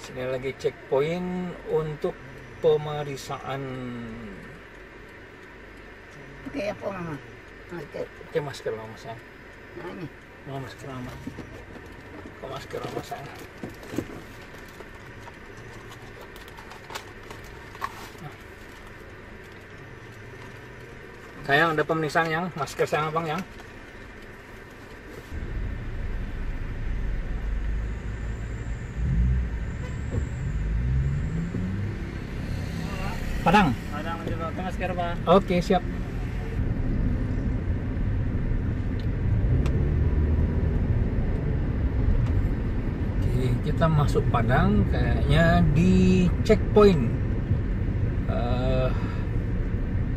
Sini lagi checkpoint untuk pemeriksaan. Pakai apa mama? Pakai masker lah mas ya. Nah ini. Masker lama. Pakai masker lama saya. Sayang, ada pemeriksaan yang masker sayang abang yang. Padang. Padang mencoba masker pak. Oke siap. Oke, kita masuk Padang kayaknya di checkpoint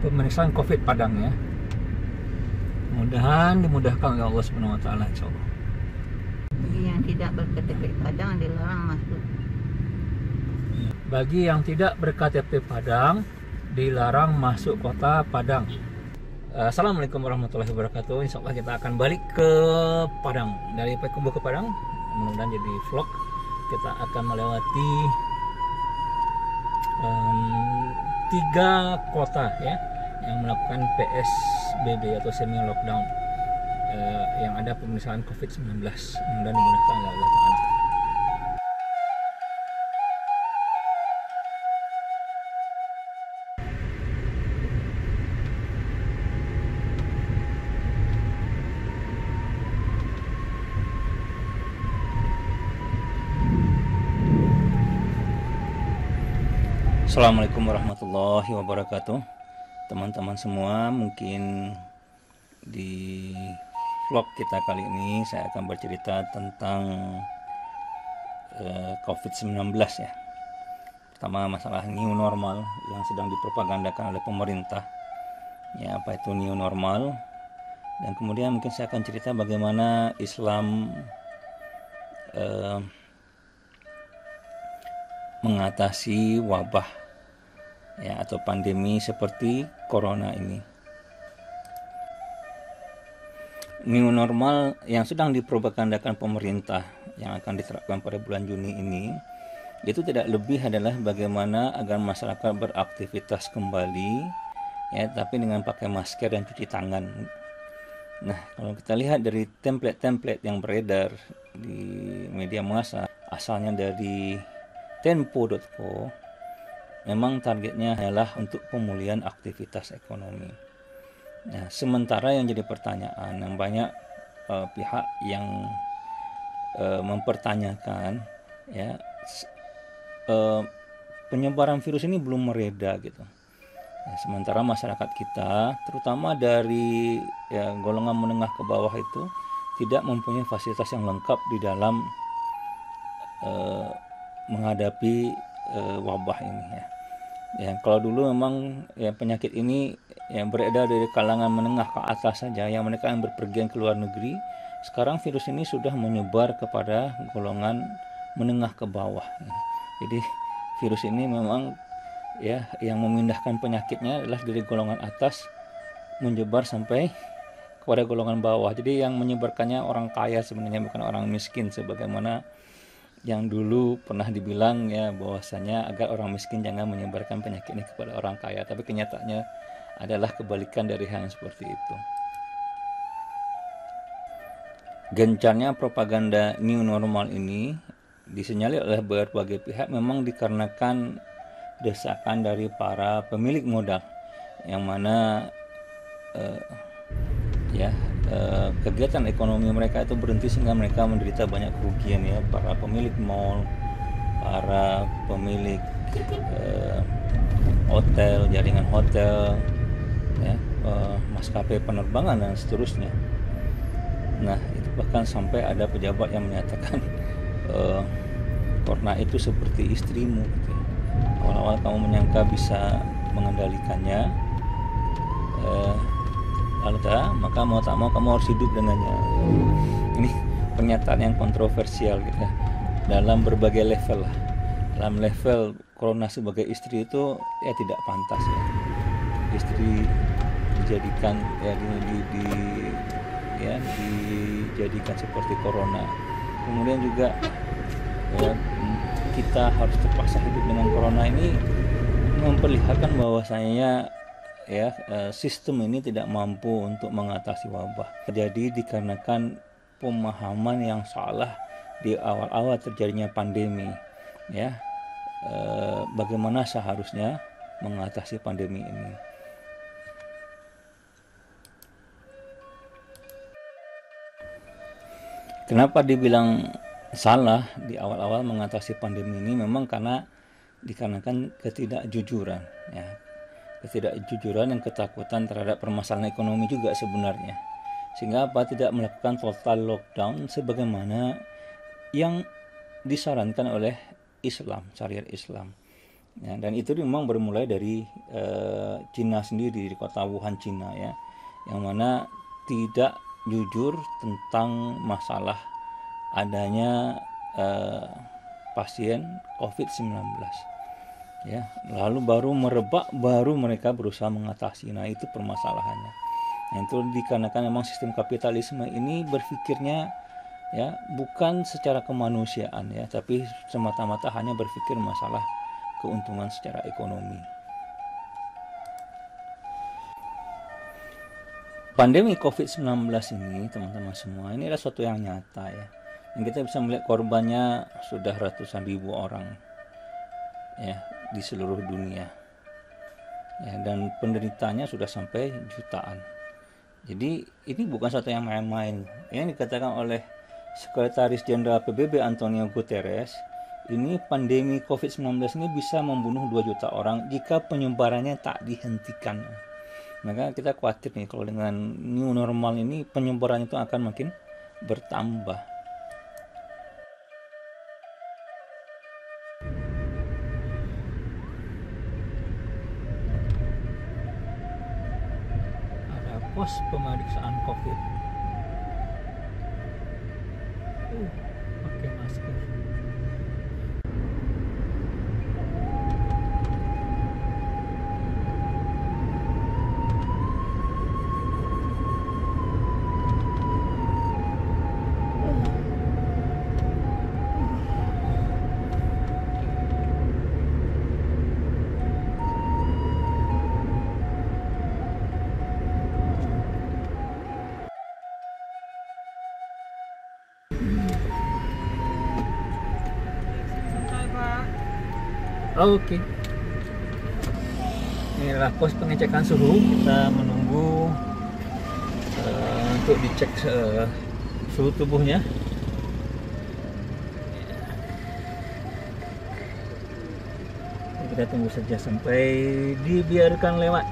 pemeriksaan COVID Padang ya. Mudah-mudahan dimudahkan oleh Allah Subhanahu Wa Taala insyaallah. Bagi yang tidak berKTP Padang dilarang masuk. Bagi yang tidak berKTP Padang dilarang masuk kota Padang. Assalamualaikum warahmatullahi wabarakatuh. Insya Allah kita akan balik ke Padang. Dari Payakumbuh ke Padang, mudah-mudahan jadi vlog. Kita akan melewati 3 kota ya yang melakukan PSBB atau semi lockdown, yang ada pemeriksaan COVID-19. Mudah-mudahan dimudahkan oleh Allah Ta'ala. Assalamualaikum warahmatullahi wabarakatuh. Teman-teman semua, mungkin di vlog kita kali ini saya akan bercerita tentang COVID-19 ya. Pertama, masalah new normal yang sedang dipropagandakan oleh pemerintah. Ya, apa itu new normal? Dan kemudian mungkin saya akan cerita bagaimana Islam mengatasi wabah ya atau pandemi seperti corona ini. New normal yang sedang dipropagandakan pemerintah yang akan diterapkan pada bulan Juni ini itu tidak lebih adalah bagaimana agar masyarakat beraktivitas kembali ya, tapi dengan pakai masker dan cuci tangan. Nah, kalau kita lihat dari template-template yang beredar di media massa asalnya dari tempo.co, memang targetnya adalah untuk pemulihan aktivitas ekonomi. Nah, sementara yang jadi pertanyaan yang banyak pihak yang mempertanyakan ya, penyebaran virus ini belum mereda gitu. Nah, sementara masyarakat kita, terutama dari ya, golongan menengah ke bawah itu tidak mempunyai fasilitas yang lengkap di dalam menghadapi wabah ini ya. Ya, kalau dulu memang ya penyakit ini yang beredar dari kalangan menengah ke atas saja, yang mereka yang berpergian ke luar negeri. Sekarang virus ini sudah menyebar kepada golongan menengah ke bawah. Ya. Jadi virus ini memang ya yang memindahkan penyakitnya adalah dari golongan atas menyebar sampai kepada golongan bawah. Jadi yang menyebarkannya orang kaya sebenarnya, bukan orang miskin sebagaimana yang dulu pernah dibilang ya bahwasanya agar orang miskin jangan menyebarkan penyakit ini kepada orang kaya, tapi kenyataannya adalah kebalikan dari hal yang seperti itu. Gencarnya propaganda new normal ini disinyalir oleh berbagai pihak memang dikarenakan desakan dari para pemilik modal yang mana kegiatan ekonomi mereka itu berhenti sehingga mereka menderita banyak kerugian ya, para pemilik mall, para pemilik hotel, jaringan hotel ya, maskapai penerbangan dan seterusnya. Nah, itu bahkan sampai ada pejabat yang menyatakan corona itu seperti istrimu gitu. Awal-awal kamu menyangka bisa mengendalikannya, maka mau tak mau kamu harus hidup dengannya. Ini pernyataan yang kontroversial gitu ya, dalam berbagai level lah. Dalam level corona sebagai istri itu ya tidak pantas ya. Istri dijadikan ya dijadikan seperti corona. Kemudian juga ya, kita harus terpaksa hidup dengan corona ini memperlihatkan bahwasanya sistem ini tidak mampu untuk mengatasi wabah. Jadi dikarenakan pemahaman yang salah di awal-awal terjadinya pandemi, bagaimana seharusnya mengatasi pandemi ini. Kenapa dibilang salah di awal-awal mengatasi pandemi ini? Memang dikarenakan ketidakjujuran, ketidakjujuran dan ketakutan terhadap permasalahan ekonomi juga sebenarnya, sehingga tidak melakukan total lockdown sebagaimana yang disarankan oleh Islam, syariat Islam. Dan itu memang bermulai dari Cina sendiri, di kota Wuhan, Cina, yang mana tidak jujur tentang masalah adanya pasien COVID-19. Lalu baru merebak, baru mereka berusaha mengatasi. Nah, itu permasalahannya. Nah, itu dikarenakan memang sistem kapitalisme ini berpikirnya bukan secara kemanusiaan, tapi semata-mata hanya berpikir masalah keuntungan secara ekonomi. Pandemi COVID-19 ini, teman-teman semua, ini adalah suatu yang nyata, dan kita bisa melihat korbannya sudah ratusan ribu orang di seluruh dunia, dan penderitanya sudah sampai jutaan. Jadi ini bukan suatu yang main-main. Yang dikatakan oleh Sekretaris Jenderal PBB Antonio Guterres, ini pandemi COVID-19 ini bisa membunuh 2 juta orang jika penyebarannya tak dihentikan. Maka kita khawatir nih kalau dengan new normal ini penyebaran itu akan makin bertambah. Ada pos pemeriksaan COVID. Pakai masker. Oke. Ini adalah pos pengecekan suhu. Kita menunggu untuk dicek suhu tubuhnya. Kita tunggu saja sampai dibiarkan lewat.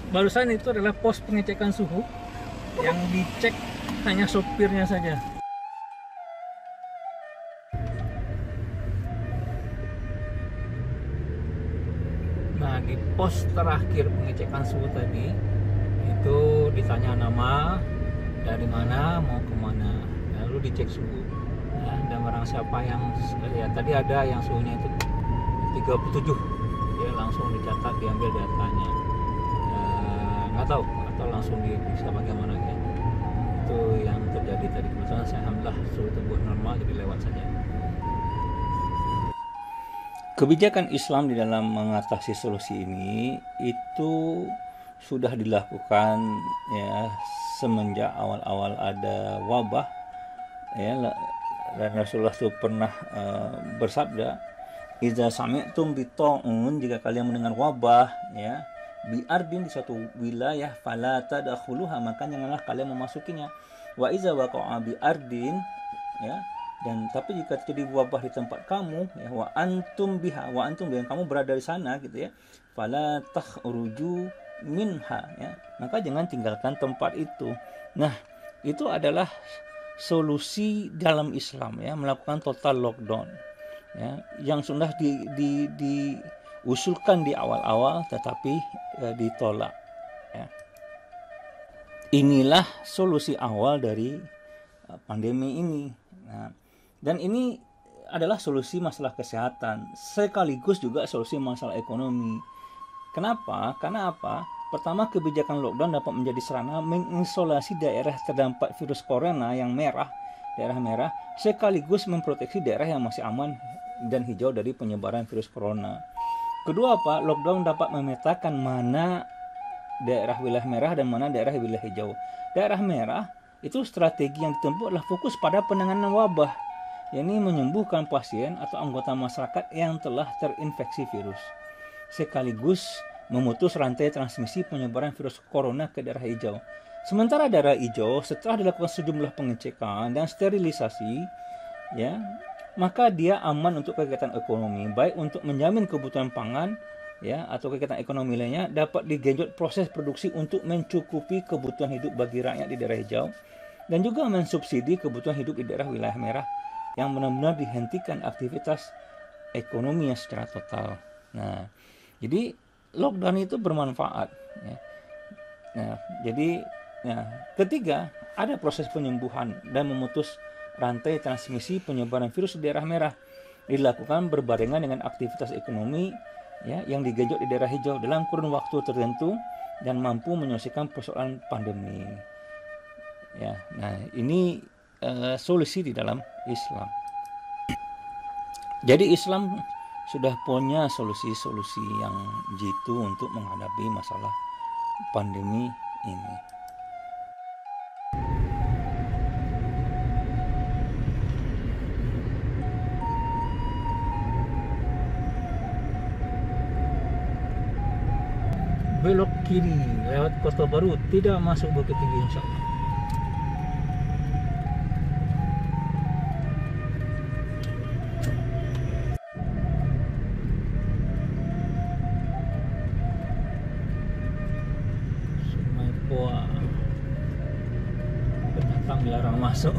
Barusan itu adalah pos pengecekan suhu yang dicek hanya sopirnya saja. Nah, di pos terakhir pengecekan suhu tadi itu ditanya nama, dari mana, mau kemana, lalu dicek suhu. Dan barang siapa yang tadi ada yang suhunya itu 37, dia langsung dicatat, diambil datanya. Nggak tahu atau langsung bisa bagaimana itu yang terjadi tadi. Kebetulan saya alhamdulillah suhu tubuh normal, jadi lewat saja. Kebijakan Islam di dalam mengatasi solusi ini itu sudah dilakukan semenjak awal-awal ada wabah, dan Rasulullah itu pernah bersabda, "Idza sami'tum bita'un," jika kalian mendengar wabah biardin di suatu wilayah, fala tadkhuluha, maka janganlah kalian memasukinya. Wa iza waqa'a biardin, dan tapi jika terjadi wabah di tempat kamu, wa antum biha, wa antum yang kamu berada di sana fala takhruju minha, maka jangan tinggalkan tempat itu. Nah, itu adalah solusi dalam Islam, melakukan total lockdown, yang sudah diusulkan di awal-awal tetapi ditolak. Inilah solusi awal dari pandemi ini. Dan ini adalah solusi masalah kesehatan sekaligus juga solusi masalah ekonomi. Kenapa? Karena apa? Pertama, kebijakan lockdown dapat menjadi sarana mengisolasi daerah terdampak virus corona yang merah, daerah merah, sekaligus memproteksi daerah yang masih aman dan hijau dari penyebaran virus corona. Kedua, apa? Lockdown dapat memetakan mana daerah wilayah merah dan mana daerah wilayah hijau. Daerah merah itu strategi yang ditempuh adalah fokus pada penanganan wabah, yakni menyembuhkan pasien atau anggota masyarakat yang telah terinfeksi virus, sekaligus memutus rantai transmisi penyebaran virus corona ke daerah hijau. Sementara daerah hijau setelah dilakukan sejumlah pengecekan dan sterilisasi, ya, maka dia aman untuk kegiatan ekonomi, baik untuk menjamin kebutuhan pangan, ya, atau kegiatan ekonomi lainnya dapat digenjot proses produksi untuk mencukupi kebutuhan hidup bagi rakyat di daerah hijau, dan juga mensubsidi kebutuhan hidup di daerah wilayah merah yang benar-benar dihentikan aktivitas ekonominya secara total. Nah, jadi lockdown itu bermanfaat, ya. Nah, jadi ketiga, ada proses penyembuhan dan memutus rantai transmisi penyebaran virus di daerah merah dilakukan berbarengan dengan aktivitas ekonomi, ya, yang digenjot di daerah hijau dalam kurun waktu tertentu dan mampu menyelesaikan persoalan pandemi. Ya, nah ini solusi di dalam Islam. Jadi Islam sudah punya solusi-solusi yang jitu untuk menghadapi masalah pandemi ini. Belok kiri lewat Kota Baru, tidak masuk Bukit Tinggi insyaallah. Sungai Poa, pendatang dilarang masuk.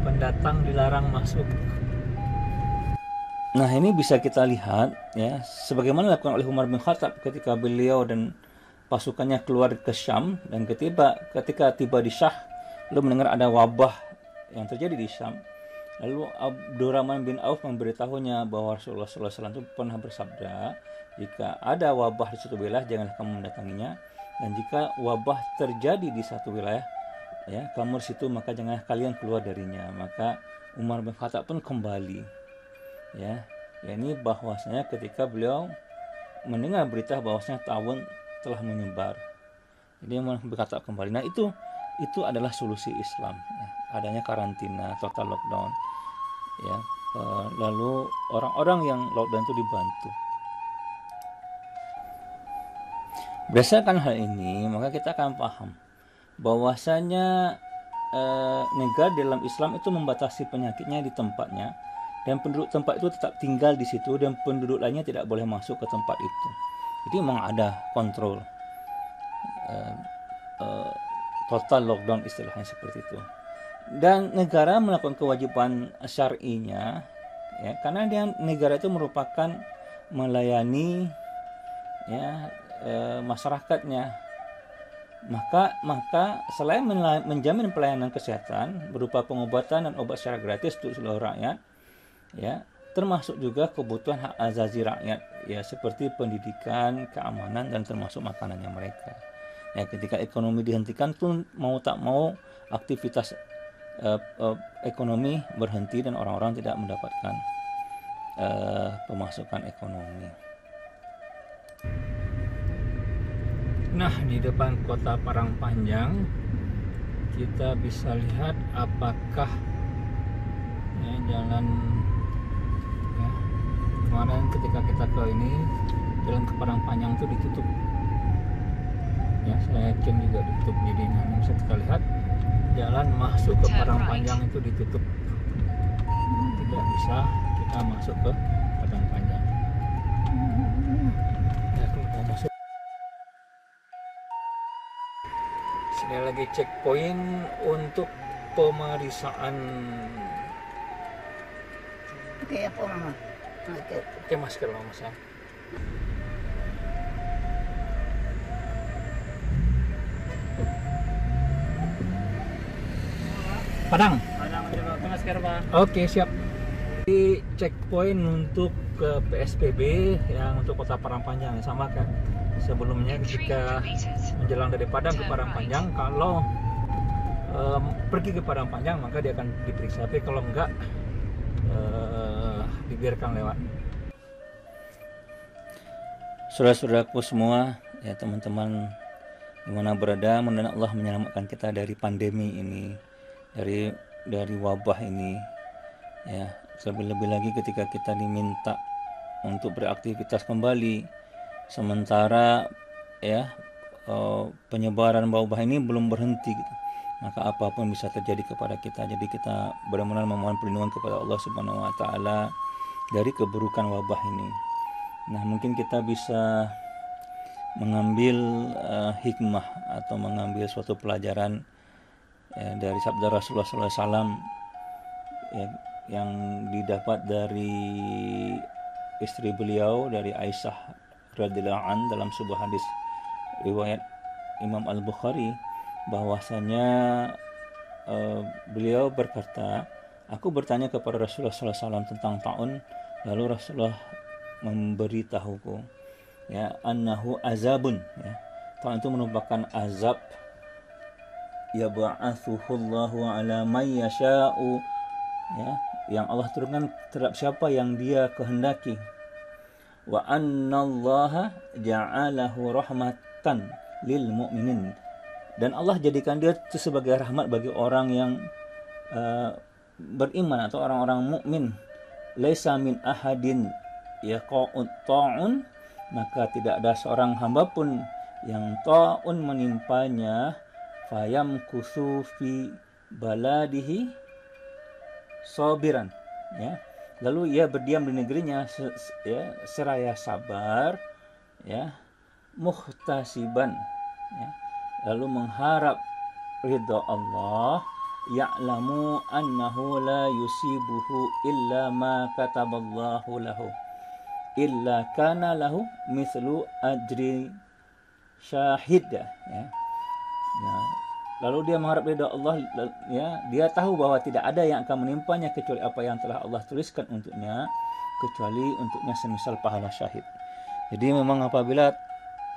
Pendatang dilarang masuk. Nah, ini bisa kita lihat, ya, sebagaimana dilakukan oleh Umar bin Khattab ketika beliau dan pasukannya keluar ke Syam, dan ketika tiba di Syah lalu mendengar ada wabah yang terjadi di Syam, lalu Abdurrahman bin Auf memberitahunya bahwa Rasulullah SAW itu pernah bersabda, jika ada wabah di suatu wilayah janganlah kamu mendatanginya, dan jika wabah terjadi di satu wilayah, ya, kamu di situ maka janganlah kalian keluar darinya. Maka Umar bin Khattab pun kembali, ya ini bahwasanya ketika beliau mendengar berita bahwasanya tawon telah menyebar, jadi Umar berkata kembali. Nah, itu adalah solusi Islam, ya, adanya karantina, total lockdown, ya, lalu orang-orang yang lockdown itu dibantu. Berdasarkan hal ini, maka kita akan paham bahwasanya negara dalam Islam itu membatasi penyakitnya di tempatnya, dan penduduk tempat itu tetap tinggal di situ, dan penduduk lainnya tidak boleh masuk ke tempat itu. Jadi memang ada kontrol, total lockdown istilahnya seperti itu. Dan negara melakukan kewajiban syar'inya, ya, karena negara itu merupakan melayani, ya, masyarakatnya. Maka selain menjamin pelayanan kesehatan berupa pengobatan dan obat secara gratis untuk seluruh rakyat, ya, termasuk juga kebutuhan hak azazi rakyat, ya, seperti pendidikan, keamanan, dan termasuk makanannya mereka. Ya, ketika ekonomi dihentikan pun mau tak mau aktivitas ekonomi berhenti dan orang-orang tidak mendapatkan pemasukan ekonomi. Nah, di depan Kota Parangpanjang kita bisa lihat apakah, ya, jalan, ya, kemarin ketika kita ke ini jalan ke Parangpanjang itu ditutup, ya, saya yakin juga ditutup. Jadi bisa kita lihat jalan masuk ke Parangpanjang itu ditutup, tidak bisa kita masuk ke Parangpanjang. Ya, kalau mau masuk, sini lagi checkpoint untuk pemeriksaan. Oke, apa mama? Oke, masker mama saya. Padang. Padang, pakai masker. masker, Pak. Oke, siap. Di checkpoint untuk ke PSBB yang untuk Kota Parangpanjang sama kan sebelumnya ketika menjelang dari Padang ke Parangpanjang. Kalau pergi ke Parangpanjang maka dia akan diperiksa, tapi kalau enggak dibiarkan lewat. Saudara-saudaraku semua, ya teman-teman dimana berada, mudah-mudahan Allah menyelamatkan kita dari pandemi ini, dari wabah ini, ya. Lebih-lebih lagi ketika kita diminta untuk beraktivitas kembali, sementara ya penyebaran wabah ini belum berhenti, gitu. Maka apapun bisa terjadi kepada kita. Jadi kita benar-benar memohon perlindungan kepada Allah Subhanahu Wa Taala dari keburukan wabah ini. Nah, mungkin kita bisa mengambil hikmah atau mengambil suatu pelajaran dari sabda Rasulullah SAW yang didapat dari istri beliau, dari Aisyah radhiyallahu an, dalam sebuah hadis riwayat Imam Al-Bukhari, bahwasanya beliau berkata, aku bertanya kepada Rasulullah SAW tentang taun, lalu Rasulullah memberitahuku, ya, annahu azabun, ya, taun itu merupakan azab, yab'atsuhullahu ala may yasha'u, ya, yang Allah turunkan terhadap siapa yang Dia kehendaki. Wa annallaha ja'alahu rahmatan lil mu'minin, dan Allah jadikan dia itu sebagai rahmat bagi orang yang beriman atau orang-orang mukmin. Laisa min ahadin yaqa'ut ta'un, maka tidak ada seorang hamba pun yang ta'un menimpanya, fayam kusu fi baladihi sabiran, ya, lalu ia berdiam di negerinya seraya sabar, ya, muhtasiban, ya, lalu mengharap ridha Allah, ya'lamu annahu la yusibuhu illa ma kataballahu lahu illa kana lahu mithlu ajri syahid, ya. Lalu dia mengharap ridha Allah, ya, dia tahu bahwa tidak ada yang akan menimpanya kecuali apa yang telah Allah tuliskan untuknya, kecuali untuknya semisal pahala syahid. Jadi memang apabila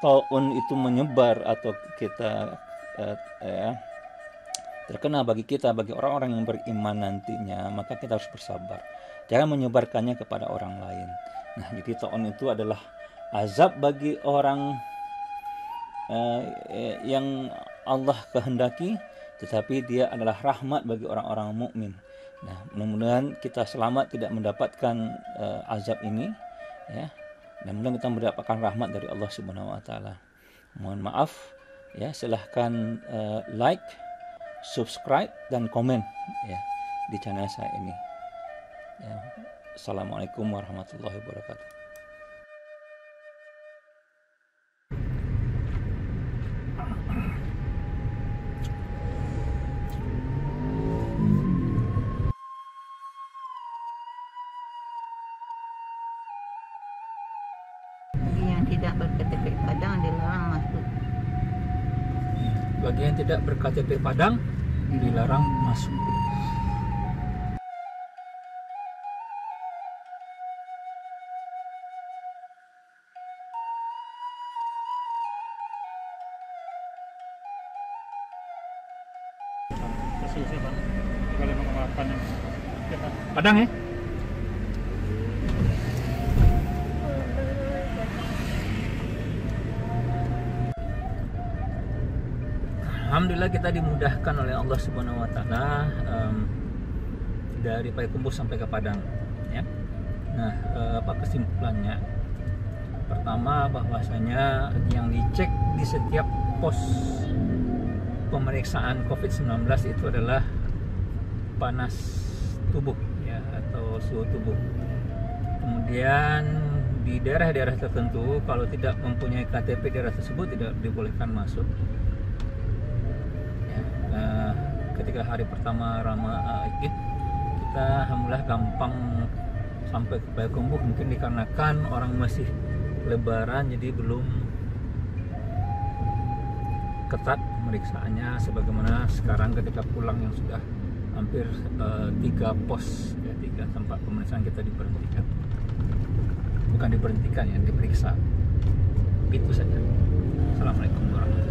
taun itu menyebar atau kita terkena bagi orang-orang yang beriman nantinya, maka kita harus bersabar, jangan menyebarkannya kepada orang lain. Nah, jadi taun itu adalah azab bagi orang yang Allah kehendaki, tetapi dia adalah rahmat bagi orang-orang mukmin. Nah, mudah-mudahan kita selamat tidak mendapatkan azab ini, ya. Dan mudah-mudahan kita mendapatkan rahmat dari Allah Subhanahu Wa Taala. Mohon maaf, ya. Silahkan like, subscribe dan komen, ya, di channel saya ini. Ya. Assalamualaikum warahmatullahi wabarakatuh. Tidak berKTP Padang dilarang masuk. Bagi yang tidak berKTP Padang dilarang masuk. Padang, ya. Alhamdulillah kita dimudahkan oleh Allah Subhanahu Wa Taala dari Payakumbuh sampai ke Padang, ya. Nah, apa kesimpulannya? Pertama, bahwasanya yang dicek di setiap pos pemeriksaan COVID-19 itu adalah panas tubuh, ya, atau suhu tubuh. Kemudian di daerah-daerah tertentu kalau tidak mempunyai KTP daerah tersebut tidak dibolehkan masuk. Ketika hari pertama Id, kita alhamdulillah gampang sampai ke Payakumbuh, mungkin dikarenakan orang masih lebaran jadi belum ketat pemeriksaannya sebagaimana sekarang ketika pulang yang sudah hampir 3 pos ya, 3 tempat pemeriksaan kita diberhentikan, bukan diberhentikan ya, diperiksa. Itu saja. Assalamualaikum warahmatullahi wabarakatuh.